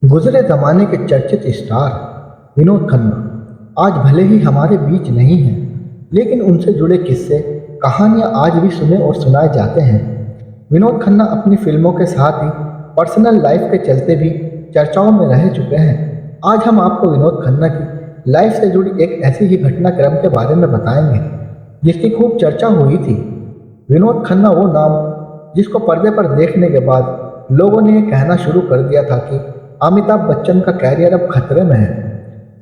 गुजरे जमाने के चर्चित स्टार विनोद खन्ना आज भले ही हमारे बीच नहीं हैं, लेकिन उनसे जुड़े किस्से कहानियां आज भी सुने और सुनाए जाते हैं। विनोद खन्ना अपनी फिल्मों के साथ ही पर्सनल लाइफ के चलते भी चर्चाओं में रह चुके हैं। आज हम आपको विनोद खन्ना की लाइफ से जुड़ी एक ऐसी ही घटनाक्रम के बारे में बताएंगे जिसकी खूब चर्चा हुई थी। विनोद खन्ना वो नाम जिसको पर्दे पर देखने के बाद लोगों ने ये कहना शुरू कर दिया था कि अमिताभ बच्चन का कैरियर अब खतरे में है।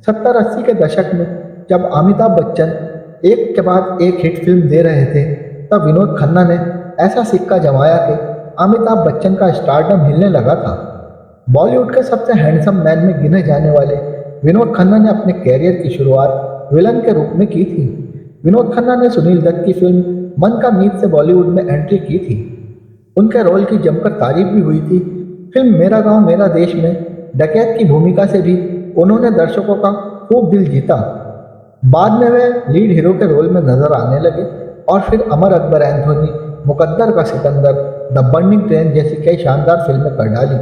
70-80 के दशक में जब अमिताभ बच्चन एक के बाद एक हिट फिल्म दे रहे थे, तब विनोद खन्ना ने ऐसा सिक्का जमाया कि अमिताभ बच्चन का स्टारडम हिलने लगा था। बॉलीवुड के सबसे हैंडसम मैन में गिने जाने वाले विनोद खन्ना ने अपने कैरियर की शुरुआत विलन के रूप में की थी। विनोद खन्ना ने सुनील दत्त की फिल्म मन का मीत से बॉलीवुड में एंट्री की थी। उनके रोल की जमकर तारीफ भी हुई थी। फिल्म मेरा गांव मेरा देश में डकैत की भूमिका से भी उन्होंने दर्शकों का खूब दिल जीता। बाद में वे लीड हीरो के रोल में नजर आने लगे और फिर अमर अकबर एंथोनी, मुकद्दर का सिकंदर, द बर्निंग ट्रेन जैसी कई शानदार फिल्में कर डाली।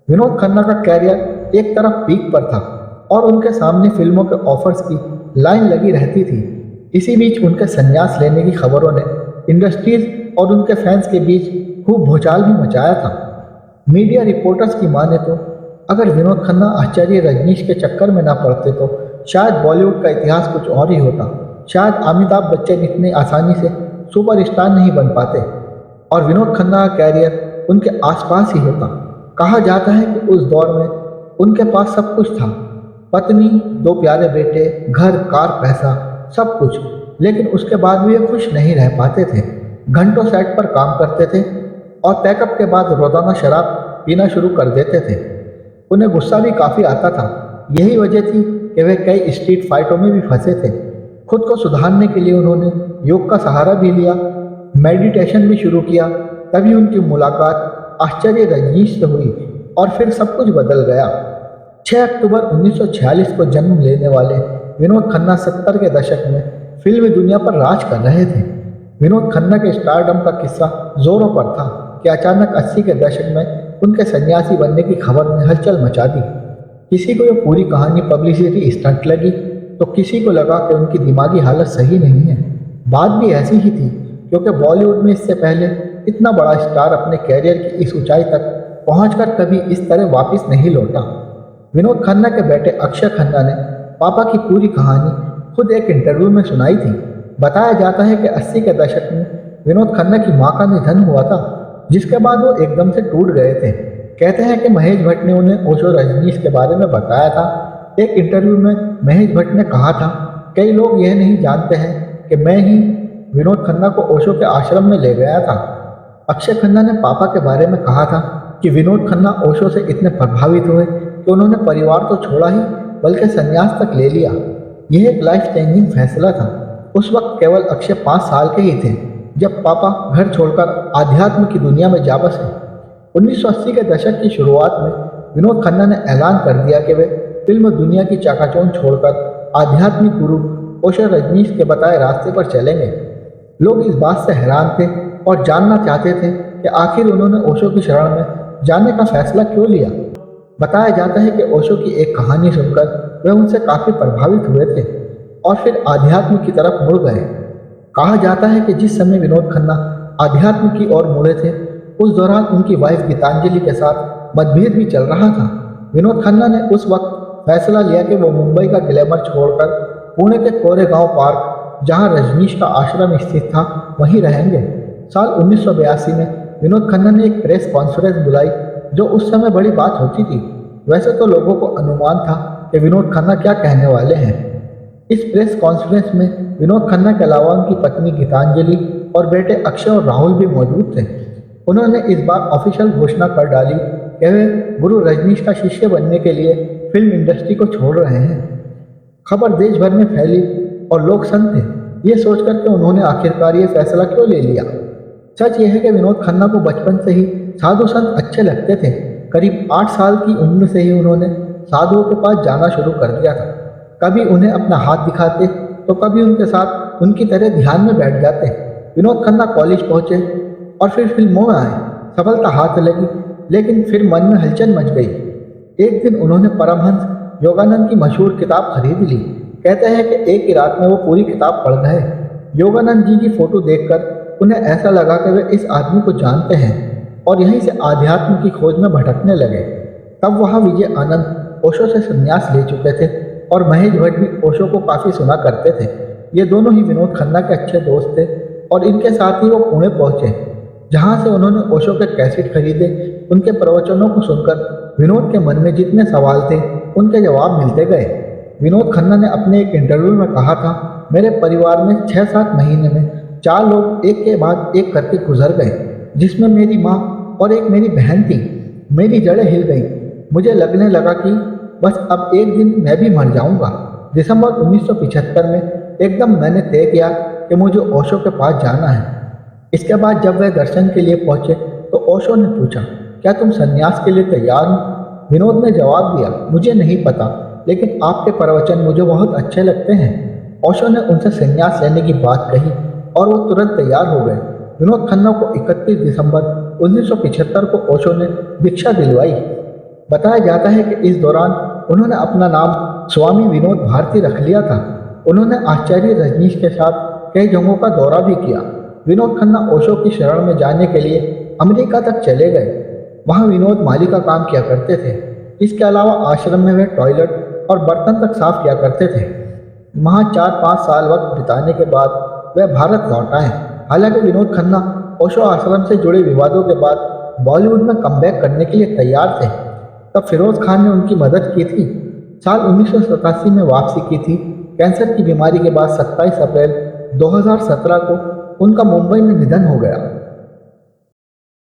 विनोद खन्ना का कैरियर एक तरफ पीक पर था और उनके सामने फिल्मों के ऑफर्स की लाइन लगी रहती थी। इसी बीच उनके संन्यास लेने की खबरों ने इंडस्ट्रीज और उनके फैंस के बीच खूब भूचाल भी मचाया था। मीडिया रिपोर्टर्स की माने तो अगर विनोद खन्ना आचार्य रजनीश के चक्कर में ना पड़ते तो शायद बॉलीवुड का इतिहास कुछ और ही होता। शायद अमिताभ बच्चन इतनी आसानी से सुपरस्टार नहीं बन पाते और विनोद खन्ना का कैरियर उनके आसपास ही होता। कहा जाता है कि उस दौर में उनके पास सब कुछ था, पत्नी, 2 प्यारे बेटे, घर, कार, पैसा, सब कुछ, लेकिन उसके बाद भी वे खुश नहीं रह पाते थे। घंटों सेट पर काम करते थे और पैकअप के बाद रोजाना शराब पीना शुरू कर देते थे। उन्हें गुस्सा भी काफ़ी आता था। यही वजह थी कि वे कई स्ट्रीट फाइटों में भी फंसे थे। खुद को सुधारने के लिए उन्होंने योग का सहारा भी लिया, मेडिटेशन भी शुरू किया। तभी उनकी मुलाकात आचार्य रजनीश से हुई और फिर सब कुछ बदल गया। 6 अक्टूबर 1946 को जन्म लेने वाले विनोद खन्ना 70 के दशक में फिल्मी दुनिया पर राज कर रहे थे। विनोद खन्ना के स्टारडम का किस्सा जोरों पर था कि अचानक 80 के दशक में उनके सन्यासी बनने की खबर ने हलचल मचा दी। किसी को ये पूरी कहानी पब्लिसिटी स्टंट लगी तो किसी को लगा कि उनकी दिमागी हालत सही नहीं है। बात भी ऐसी ही थी क्योंकि बॉलीवुड में इससे पहले इतना बड़ा स्टार अपने कैरियर की इस ऊंचाई तक पहुंचकर कभी इस तरह वापस नहीं लौटा। विनोद खन्ना के बेटे अक्षय खन्ना ने पापा की पूरी कहानी खुद एक इंटरव्यू में सुनाई थी। बताया जाता है कि 80 के दशक में विनोद खन्ना की मां का निधन हुआ था, जिसके बाद वो एकदम से टूट गए थे। कहते हैं कि महेश भट्ट ने उन्हें ओशो रजनीश के बारे में बताया था। एक इंटरव्यू में महेश भट्ट ने कहा था, कई लोग यह नहीं जानते हैं कि मैं ही विनोद खन्ना को ओशो के आश्रम में ले गया था। अक्षय खन्ना ने पापा के बारे में कहा था कि विनोद खन्ना ओशो से इतने प्रभावित हुए कि उन्होंने परिवार तो छोड़ा ही बल्कि संन्यास तक ले लिया। यह एक लाइफ चेंजिंग फैसला था। उस वक्त केवल अक्षय 5 साल के ही थे जब पापा घर छोड़कर आध्यात्म की दुनिया में जा बसे। 1980 के दशक की शुरुआत में विनोद खन्ना ने ऐलान कर दिया कि वे फिल्म दुनिया की चाकाचौंध छोड़कर आध्यात्मिक गुरु ओशो रजनीश के बताए रास्ते पर चलेंगे। लोग इस बात से हैरान थे और जानना चाहते थे कि आखिर उन्होंने ओशो की शरण में जाने का फैसला क्यों लिया। बताया जाता है कि ओशो की एक कहानी सुनकर वे उनसे काफ़ी प्रभावित हुए थे और फिर आध्यात्म की तरफ मुड़ गए। कहा जाता है कि जिस समय विनोद खन्ना आध्यात्म की ओर मुड़े थे, उस दौरान उनकी वाइफ गीतांजलि के साथ मतभेद भी चल रहा था। विनोद खन्ना ने उस वक्त फैसला लिया कि वो मुंबई का ग्लैमर छोड़कर पुणे के कोरेगांव पार्क, जहां रजनीश का आश्रम स्थित था, वहीं रहेंगे। साल 1982 में विनोद खन्ना ने एक प्रेस कॉन्फ्रेंस बुलाई, जो उस समय बड़ी बात होती थी। वैसे तो लोगों को अनुमान था कि विनोद खन्ना क्या कहने वाले हैं। इस प्रेस कॉन्फ्रेंस में विनोद खन्ना के अलावा उनकी पत्नी गीतांजलि और बेटे अक्षय और राहुल भी मौजूद थे। उन्होंने इस बार ऑफिशियल घोषणा कर डाली कि वे गुरु रजनीश का शिष्य बनने के लिए फिल्म इंडस्ट्री को छोड़ रहे हैं। खबर देश भर में फैली और लोग सन्न थे, ये सोचकर कि उन्होंने आखिरकार ये फैसला क्यों ले लिया। सच यह है कि विनोद खन्ना को बचपन से ही साधु संत अच्छे लगते थे। करीब 8 साल की उम्र से ही उन्होंने साधुओं के पास जाना शुरू कर दिया था। कभी उन्हें अपना हाथ दिखाते तो कभी उनके साथ उनकी तरह ध्यान में बैठ जाते। विनोद खन्ना कॉलेज पहुंचे और फिर फिल्मों में आए। सफलता हाथ लगी, लेकिन फिर मन में हलचल मच गई। एक दिन उन्होंने परमहंस योगानंद की मशहूर किताब खरीद ली। कहते हैं कि एक ही रात में वो पूरी किताब पढ़ गए। योगानंद जी की फोटो देखकर उन्हें ऐसा लगा कि वे इस आदमी को जानते हैं और यहीं से आध्यात्म की खोज में भटकने लगे। तब वहाँ विजय आनंद ओशो से संन्यास ले चुके थे और महेश भट्ट भी ओशो को काफ़ी सुना करते थे। ये दोनों ही विनोद खन्ना के अच्छे दोस्त थे और इनके साथ ही वो पुणे पहुँचे, जहाँ से उन्होंने ओशो के कैसेट खरीदे। उनके प्रवचनों को सुनकर विनोद के मन में जितने सवाल थे उनके जवाब मिलते गए। विनोद खन्ना ने अपने एक इंटरव्यू में कहा था, मेरे परिवार में 6-7 महीने में 4 लोग एक के बाद एक करके गुजर गए, जिसमें मेरी माँ और एक मेरी बहन थी। मेरी जड़ें हिल गई। मुझे लगने लगा कि बस अब एक दिन मैं भी मर जाऊंगा। दिसंबर 1975 में एकदम मैंने तय किया कि मुझे ओशो के पास जाना है। इसके बाद जब वह दर्शन के लिए पहुंचे तो ओशो ने पूछा, क्या तुम संन्यास के लिए तैयार हो? विनोद ने जवाब दिया, मुझे नहीं पता, लेकिन आपके प्रवचन मुझे बहुत अच्छे लगते हैं। ओशो ने उनसे संन्यास लेने की बात कही और वो तुरंत तैयार हो गए। विनोद खन्ना को 31 दिसंबर 1975 को ओशो ने दीक्षा दिलवाई। बताया जाता है कि इस दौरान उन्होंने अपना नाम स्वामी विनोद भारती रख लिया था। उन्होंने आचार्य रजनीश के साथ कई जगहों का दौरा भी किया। विनोद खन्ना ओशो की शरण में जाने के लिए अमेरिका तक चले गए। वहाँ विनोद माली का काम किया करते थे। इसके अलावा आश्रम में वे टॉयलेट और बर्तन तक साफ किया करते थे। वहाँ 4-5 साल वक्त बिताने के बाद वह भारत लौट आए। हालांकि विनोद खन्ना ओशो आश्रम से जुड़े विवादों के बाद बॉलीवुड में कमबैक करने के लिए तैयार थे। तब फिरोज खान ने उनकी मदद की थी। साल 1987 में वापसी की थी। कैंसर की बीमारी के बाद 27 अप्रैल 2017 को उनका मुंबई में निधन हो गया।